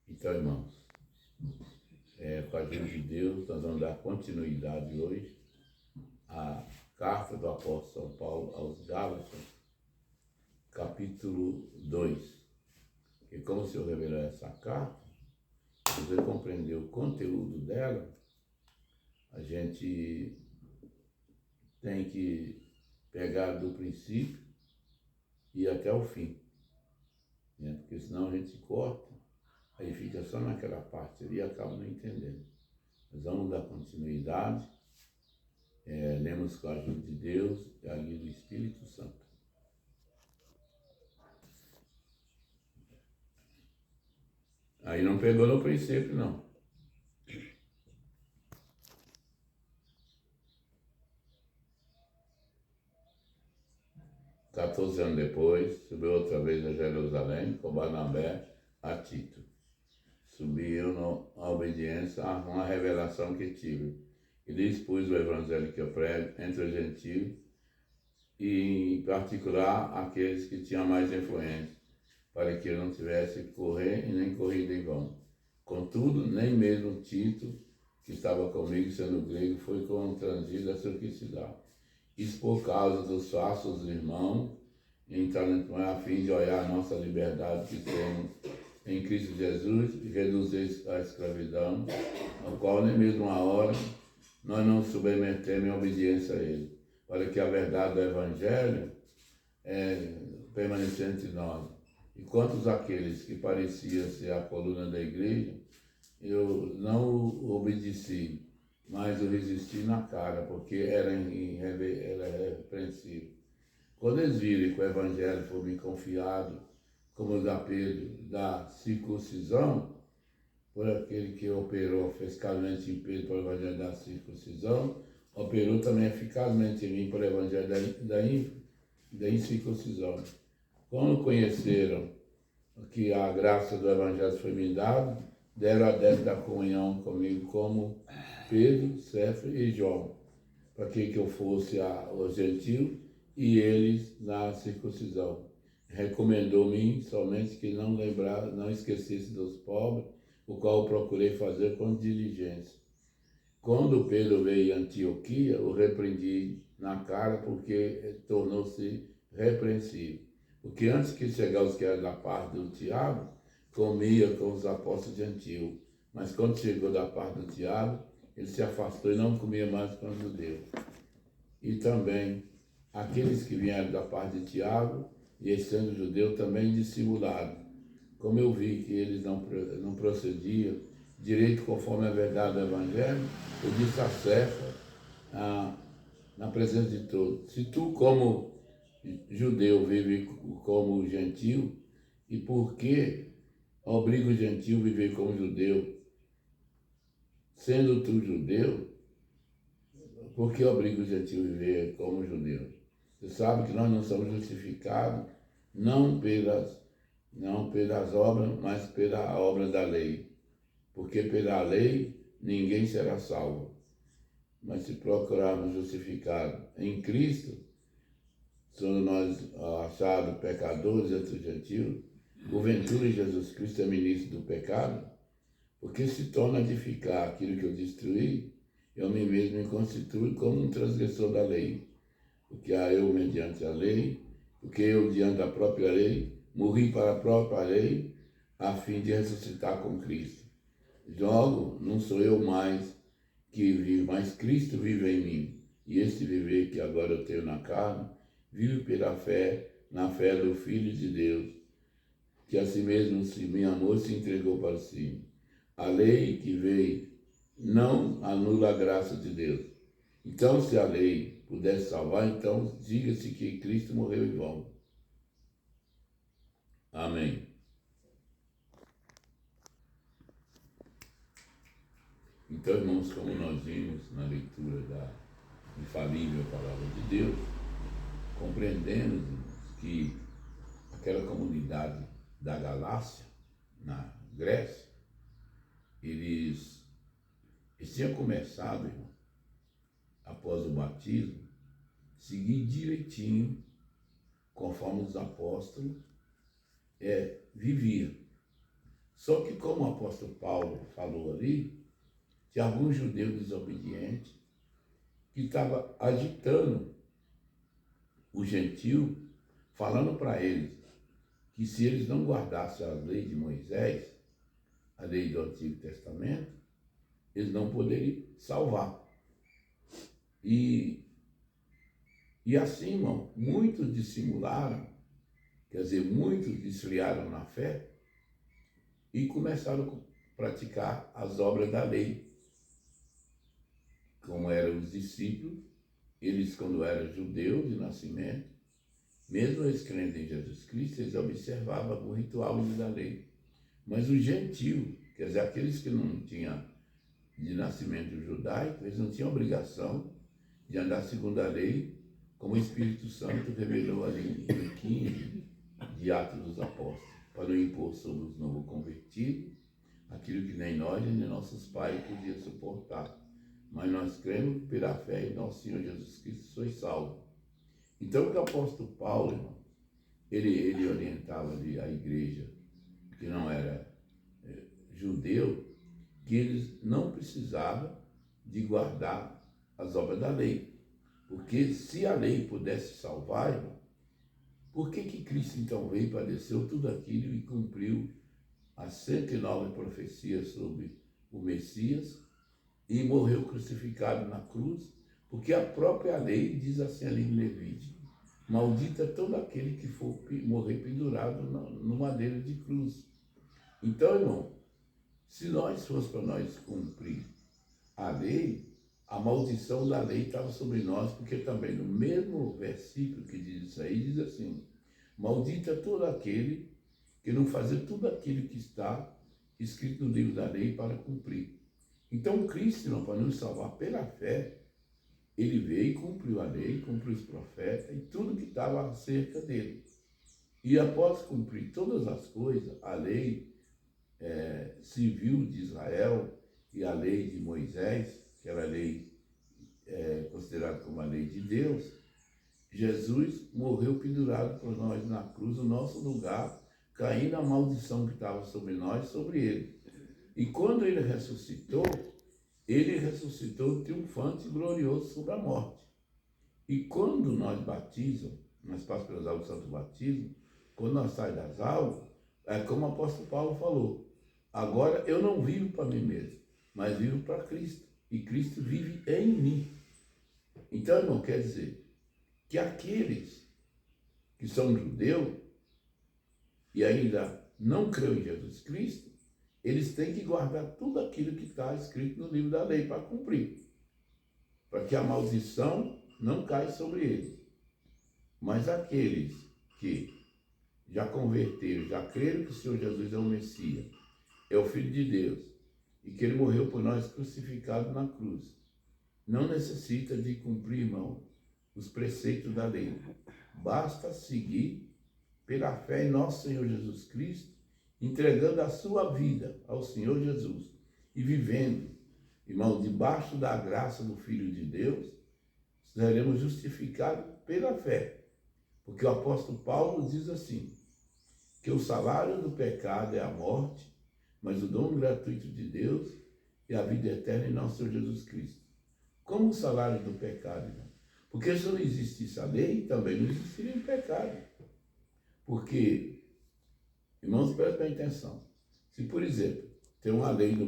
Então, irmãos, com a ajuda de Deus, nós vamos dar continuidade hoje à carta do apóstolo São Paulo aos Gálatas, capítulo 2. E como o Senhor revelou essa carta, você compreendeu o conteúdo dela, a gente tem que pegar do princípio e ir até o fim, né? Porque senão a gente corta, aí fica só naquela parte ali e acaba não entendendo. Nós vamos dar continuidade, lemos com a ajuda de Deus e a ajuda do Espírito Santo. Aí não pegou no princípio, não. Quatorze anos depois, subiu outra vez a Jerusalém com Barnabé a Tito. Subiu na obediência a uma revelação que tive. E lhes pus o evangelho que eu prego entre os gentios e, em particular, aqueles que tinham mais influência, para que eu não tivesse que correr e nem corrida em vão. Contudo, nem mesmo Tito, que estava comigo, sendo grego, foi constrangido a circuncidar. Isso por causa dos falsos irmãos, então, a fim de olhar a nossa liberdade que temos em Cristo Jesus e reduzir a escravidão, ao qual nem mesmo uma hora nós não submetemos em obediência a Ele, para que a verdade do Evangelho permaneça entre nós. E quantos aqueles que pareciam ser a coluna da igreja, eu não obedeci, mas eu resisti na cara, porque era irrepreensível. Quando eles viram que o Evangelho foi me confiado, como o da Pedro, da circuncisão, por aquele que operou fiscalmente em Pedro para o Evangelho da circuncisão, operou também eficazmente em mim para o Evangelho da incircuncisão. Quando conheceram que a graça do Evangelho foi me dada, deram adepto da comunhão comigo como Pedro, Cefas e João, para que eu fosse aos gentios e eles na circuncisão. Recomendou-me somente que não esquecesse dos pobres, o qual eu procurei fazer com diligência. Quando Pedro veio a Antioquia, o repreendi na cara, porque tornou-se repreensível. Porque antes que chegasse os que eram da parte do Tiago, comia com os apóstolos de Antíoco. Mas quando chegou da parte do Tiago, ele se afastou e não comia mais com os judeus. E também aqueles que vieram da parte de Tiago, e sendo judeu, também dissimularam. Como eu vi que eles não procediam direito conforme a verdade do Evangelho, eu disse a Cefa, na presença de todos: se tu, como judeu, vive como gentil, e por que obriga o gentil a viver como judeu? Sendo tu judeu, por que obriga o gentil a viver como judeu? Você sabe que nós não somos justificados não pelas obras, mas pela obra da lei. Porque pela lei ninguém será salvo. Mas se procurarmos justificar em Cristo, somos nós achados pecadores entre os gentios, porventura Jesus Cristo é ministro do pecado, porque se torna a edificar aquilo que eu destruí, eu mesmo me constituo como um transgressor da lei. Porque eu, mediante a lei, porque eu, diante da própria lei, morri para a própria lei, a fim de ressuscitar com Cristo. Logo, não sou eu mais que vivo, mas Cristo vive em mim. E esse viver que agora eu tenho na carne, vivo pela fé, na fé do Filho de Deus, que a si mesmo me amou e se entregou para si. A lei que veio não anula a graça de Deus. Então, se a lei pudesse salvar, então diga-se que Cristo morreu em vão. Amém. Então, irmãos, como nós vimos na leitura da infalível Palavra de Deus, compreendemos que aquela comunidade da Galácia, na Grécia, eles tinham começado, irmão, após o batismo, seguir direitinho, conforme os apóstolos viviam. Só que como o apóstolo Paulo falou ali, tinha algum judeu desobediente que estava agitando o gentio, falando para eles que se eles não guardassem a lei de Moisés, a lei do Antigo Testamento, eles não poderiam salvar. E assim, irmão, muitos dissimularam, quer dizer, muitos desfriaram na fé e começaram a praticar as obras da lei. Como eram os discípulos, eles, quando eram judeus de nascimento, mesmo eles crendo em Jesus Cristo, eles observavam o ritual da lei. Mas os gentios, quer dizer, aqueles que não tinham de nascimento judaico, eles não tinham obrigação de andar segundo a lei, como o Espírito Santo revelou ali em 15 de Atos dos Apóstolos, para não impor sobre os novos convertidos aquilo que nem nós nem nossos pais podiam suportar. Mas nós cremos pela fé em nosso Senhor Jesus Cristo, sois salvos. Então, o que o apóstolo Paulo, irmão, ele orientava ali a igreja que não era judeu, que eles não precisavam de guardar as obras da lei. Porque se a lei pudesse salvar, irmão, por que Cristo então veio, padeceu tudo aquilo e cumpriu as 109 profecias sobre o Messias e morreu crucificado na cruz? Porque a própria lei diz assim ali em Levítico: maldito é todo aquele que for morrer pendurado no madeiro de cruz. Então, irmão, se nós fosse para nós cumprir a lei, a maldição da lei estava sobre nós, porque também no mesmo versículo que diz isso aí, diz assim: maldito é todo aquele que não fazer tudo aquilo que está escrito no livro da lei para cumprir. Então, Cristo, irmão, para nos salvar pela fé, ele veio e cumpriu a lei, cumpriu os profetas e tudo que estava acerca dele. E após cumprir todas as coisas, a lei civil de Israel e a lei de Moisés, que era a lei considerada como a lei de Deus, Jesus morreu pendurado por nós na cruz, no nosso lugar, caindo a maldição que estava sobre nós, sobre ele. E quando ele ressuscitou triunfante e glorioso sobre a morte. E quando nós batizamos, nós passamos pelas águas do Santo Batismo, quando nós saímos das águas, é como o apóstolo Paulo falou: agora eu não vivo para mim mesmo, mas vivo para Cristo. E Cristo vive em mim. Então, irmão, quer dizer que aqueles que são judeus e ainda não creem em Jesus Cristo, eles têm que guardar tudo aquilo que está escrito no livro da lei para cumprir, para que a maldição não caia sobre eles. Mas aqueles que já converteram, já creram que o Senhor Jesus é o Messias, é o Filho de Deus, e que ele morreu por nós crucificado na cruz, não necessita de cumprir, irmão, os preceitos da lei. Basta seguir pela fé em nosso Senhor Jesus Cristo, entregando a sua vida ao Senhor Jesus e vivendo, irmão, debaixo da graça do Filho de Deus, seremos justificados pela fé. Porque o apóstolo Paulo diz assim, que o salário do pecado é a morte, mas o dom gratuito de Deus é a vida eterna em nosso Senhor Jesus Cristo. Como o salário do pecado, irmão? Porque se não existisse a lei, também não existiria o pecado. Porque, irmãos, prestem atenção. Se, por exemplo, tem uma lei no